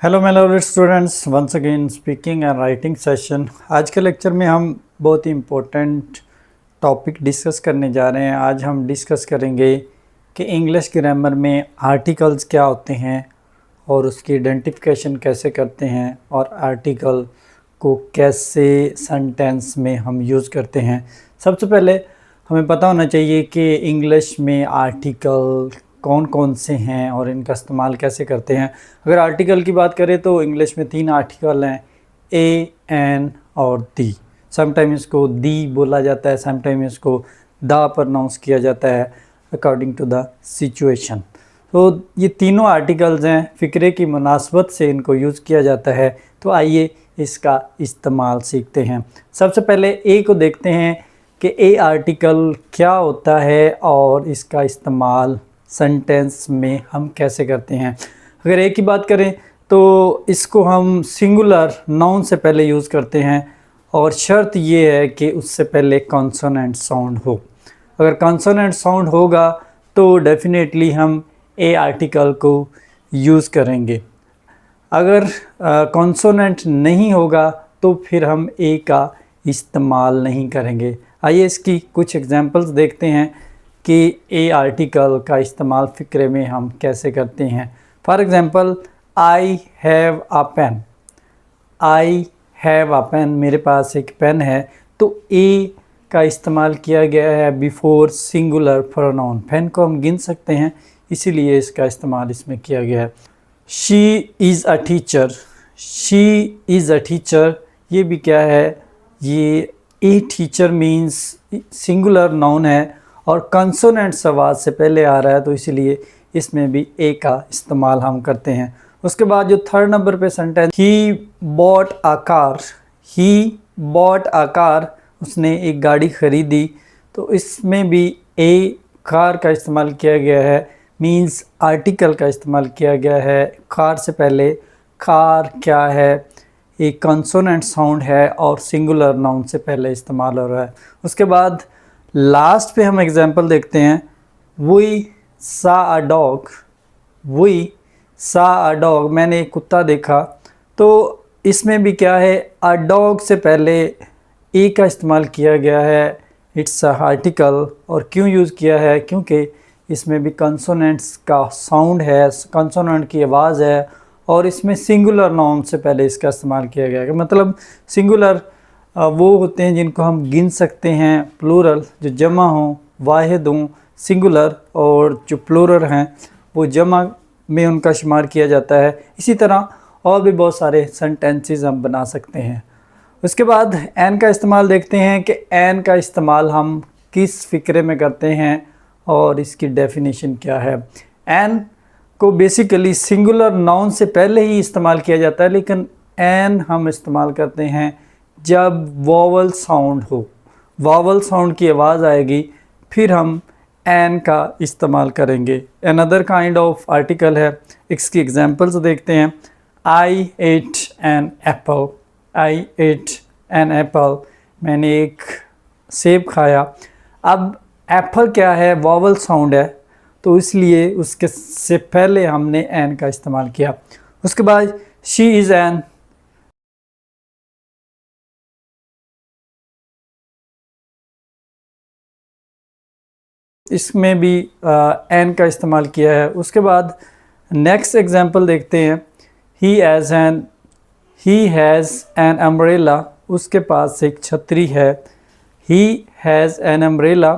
Hello my lovely students, once again speaking and writing session. आज के lecture में हम बहुत ही इम्पोर्टेंट टॉपिक डिस्कस करने जा रहे हैं। आज हम डिस्कस करेंगे कि इंग्लिश ग्रामर में आर्टिकल्स क्या होते हैं और उसकी आइडेंटिफिकेशन कैसे करते हैं और आर्टिकल को कैसे सेंटेंस में हम यूज़ करते हैं। सबसे पहले हमें पता होना चाहिए कि इंग्लिश में आर्टिकल कौन कौन से हैं और इनका इस्तेमाल कैसे करते हैं। अगर आर्टिकल की बात करें तो इंग्लिश में 3 आर्टिकल हैं, ए, एन और दी। समटाइम इसको दी बोला जाता है, समटाइम इसको द प्रोनाउंस किया जाता है अकॉर्डिंग टू द सिचुएशन। तो ये तीनों आर्टिकल्स हैं, फ़िक्रे की मुनासबत से इनको यूज़ किया जाता है। तो आइए इसका इस्तेमाल सीखते हैं। सबसे पहले ए को देखते हैं कि ए आर्टिकल क्या होता है और इसका इस्तेमाल सेंटेंस में हम कैसे करते हैं। अगर ए की बात करें तो इसको हम सिंगुलर नाउन से पहले यूज़ करते हैं और शर्त ये है कि उससे पहले कॉन्सोनेंट साउंड हो। अगर कॉन्सोनेंट साउंड होगा तो डेफिनेटली हम ए आर्टिकल को यूज़ करेंगे। अगर कॉन्सोनेंट नहीं होगा तो फिर हम ए का इस्तेमाल नहीं करेंगे। आइए इसकी कुछ एग्जांपल्स देखते हैं कि ए आर्टिकल का इस्तेमाल फ़िक्रे में हम कैसे करते हैं। For example, I have a pen. I have a pen, मेरे पास एक पेन है। तो ए का इस्तेमाल किया गया है बिफोर सिंगुलर प्रोनाउन। पेन को हम गिन सकते हैं, इसीलिए इसका इस्तेमाल इसमें किया गया है। She is a teacher. She is a teacher, ये भी क्या है, ये a teacher means singular noun है और कंसोनेंट्स आवाज़ से पहले आ रहा है, तो इसलिए इसमें भी ए का इस्तेमाल हम करते हैं। उसके बाद जो थर्ड नंबर पे sentence, he bought a car. He bought a car, उसने एक गाड़ी खरीदी। तो इसमें भी ए कार का इस्तेमाल किया गया है, मींस आर्टिकल का इस्तेमाल किया गया है। कार से पहले कार क्या है, एक कंसोनेंट साउंड है और सिंगुलर नाउन से पहले इस्तेमाल हो रहा है। उसके बाद लास्ट पे हम एग्जांपल देखते हैं, we saw a dog. We saw a dog, मैंने एक कुत्ता देखा। तो इसमें भी क्या है, अ डॉग से पहले ए का इस्तेमाल किया गया है, इट्स अ आर्टिकल। और क्यों यूज़ किया है, क्योंकि इसमें भी कंसोनेंट्स का साउंड है, कंसोनेंट की आवाज़ है और इसमें सिंगुलर नाउन से पहले इसका इस्तेमाल किया गया है। मतलब सिंगुलर वो होते हैं जिनको हम गिन सकते हैं, प्लूरल जो जमा हों, वाहिद हों, सिंगुलर, और जो प्लूरल हैं वो जमा में उनका शुमार किया जाता है। इसी तरह और भी बहुत सारे सेंटेंसेस हम बना सकते हैं। उसके बाद एन का इस्तेमाल देखते हैं कि एन का इस्तेमाल हम किस फ़िक्रे में करते हैं और इसकी डेफिनेशन क्या है। एन को बेसिकली सिंगुलर नाउन से पहले ही इस्तेमाल किया जाता है, लेकिन एन हम इस्तेमाल करते हैं जब वॉवल साउंड हो, वॉवल साउंड की आवाज़ आएगी, फिर हम एन का इस्तेमाल करेंगे। अनदर काइंड ऑफ आर्टिकल है, इसकी एग्जांपल्स देखते हैं। आई eight an apple. I eight an apple, मैंने एक सेब खाया। अब एप्पल क्या है, वॉवल साउंड है, तो इसलिए उसके से पहले हमने एन का इस्तेमाल किया। उसके बाद शी इज़ एन। इसमें भी एन का इस्तेमाल किया है। उसके बाद नेक्स्ट एग्जांपल देखते हैं, ही हैज़ एन अम्ब्रेला, उसके पास एक छतरी है। ही हैज़ एन अम्ब्रेला,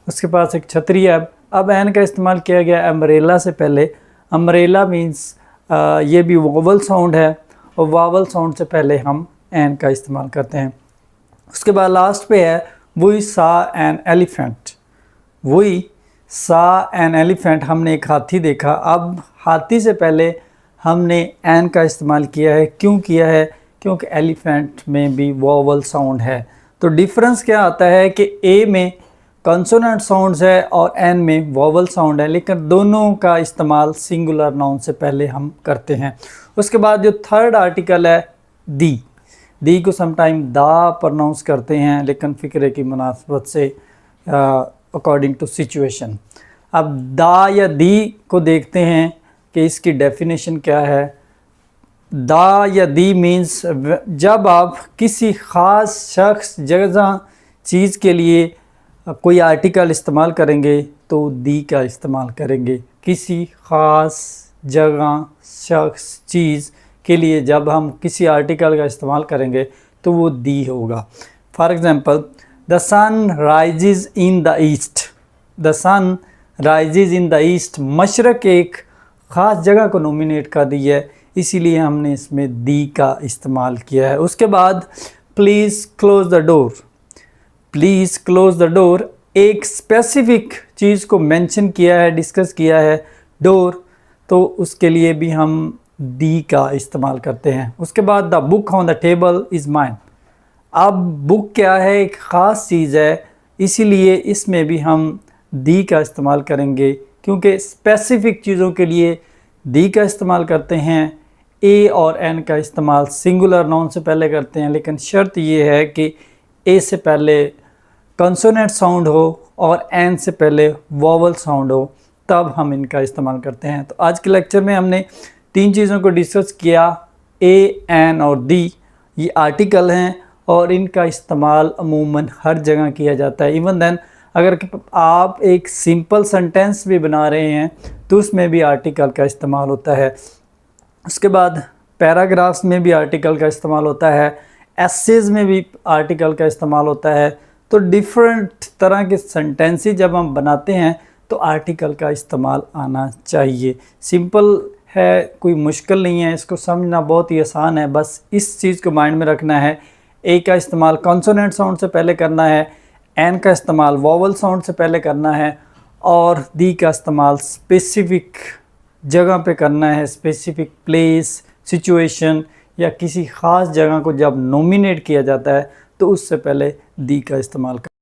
उसके पास एक छतरी है। अब एन का इस्तेमाल किया गया अम्ब्रेला से पहले। अम्ब्रेला मीन्स ये भी वॉवल साउंड है और वॉवल साउंड से पहले हम एन का इस्तेमाल करते हैं। उसके बाद लास्ट पे है, we saw an elephant. We saw an elephant, हमने एक हाथी देखा। अब हाथी से पहले हमने एन का इस्तेमाल किया है। क्यों किया है, क्योंकि एलिफेंट में भी वॉवल साउंड है। तो डिफरेंस क्या आता है कि ए में कंसोनेंट साउंड्स है और एन में वॉवल साउंड है, लेकिन दोनों का इस्तेमाल सिंगुलर नाउन से पहले हम करते हैं। उसके बाद जो थर्ड आर्टिकल है, दी। दी को समटाइम दा प्रोनाउंस करते हैं, लेकिन फ़िक्रे की मुनासबत से अकॉर्डिंग टू सिचुएशन। अब दा या दी को देखते हैं कि इसकी डेफिनेशन क्या है। दा या दी मीन्स जब आप किसी ख़ास शख्स जगह चीज़ के लिए कोई आर्टिकल इस्तेमाल करेंगे तो दी का इस्तेमाल करेंगे। किसी ख़ास जगह शख्स चीज़ के लिए जब हम किसी आर्टिकल का इस्तेमाल करेंगे तो वो दी होगा। For example, the sun rises in the east. The sun rises in the east, मशरक़ एक ख़ास जगह को नोमिनेट कर दी है, इसीलिए हमने इसमें दी का इस्तेमाल किया है। उसके बाद please close the door. Please close the door एक स्पेसिफिक चीज़ को मेंशन किया है, डिस्कस किया है, डोर, तो उसके लिए भी हम दी का इस्तेमाल करते हैं। उसके बाद the book on the table is mine. अब बुक क्या है, एक ख़ास चीज़ है, इसीलिए इसमें भी हम दी का इस्तेमाल करेंगे, क्योंकि स्पेसिफिक चीज़ों के लिए दी का इस्तेमाल करते हैं। ए और एन का इस्तेमाल सिंगुलर नाउन से पहले करते हैं, लेकिन शर्त ये है कि ए से पहले कंसोनेंट साउंड हो और एन से पहले वोवल साउंड हो, तब हम इनका इस्तेमाल करते हैं। तो आज के लेक्चर में हमने 3 चीज़ों को डिस्कस किया। ए, एन और दी ये आर्टिकल हैं और इनका इस्तेमाल अमूमन हर जगह किया जाता है। इवन देन अगर आप एक सिंपल सेंटेंस भी बना रहे हैं तो उसमें भी आर्टिकल का इस्तेमाल होता है। उसके बाद पैराग्राफ्स में भी आर्टिकल का इस्तेमाल होता है, एसेज में भी आर्टिकल का इस्तेमाल होता है। तो डिफरेंट तरह के सेंटेंसेस जब हम बनाते हैं तो आर्टिकल का इस्तेमाल आना चाहिए। सिंपल है, कोई मुश्किल नहीं है, इसको समझना बहुत ही आसान है। बस इस चीज़ को माइंड में रखना है, ए का इस्तेमाल कॉन्सोनेंट साउंड से पहले करना है, एन का इस्तेमाल वोवल साउंड से पहले करना है, और दी का इस्तेमाल स्पेसिफिक जगह पे करना है, स्पेसिफिक प्लेस, सिचुएशन या किसी ख़ास जगह को जब नोमिनेट किया जाता है तो उससे पहले दी का इस्तेमाल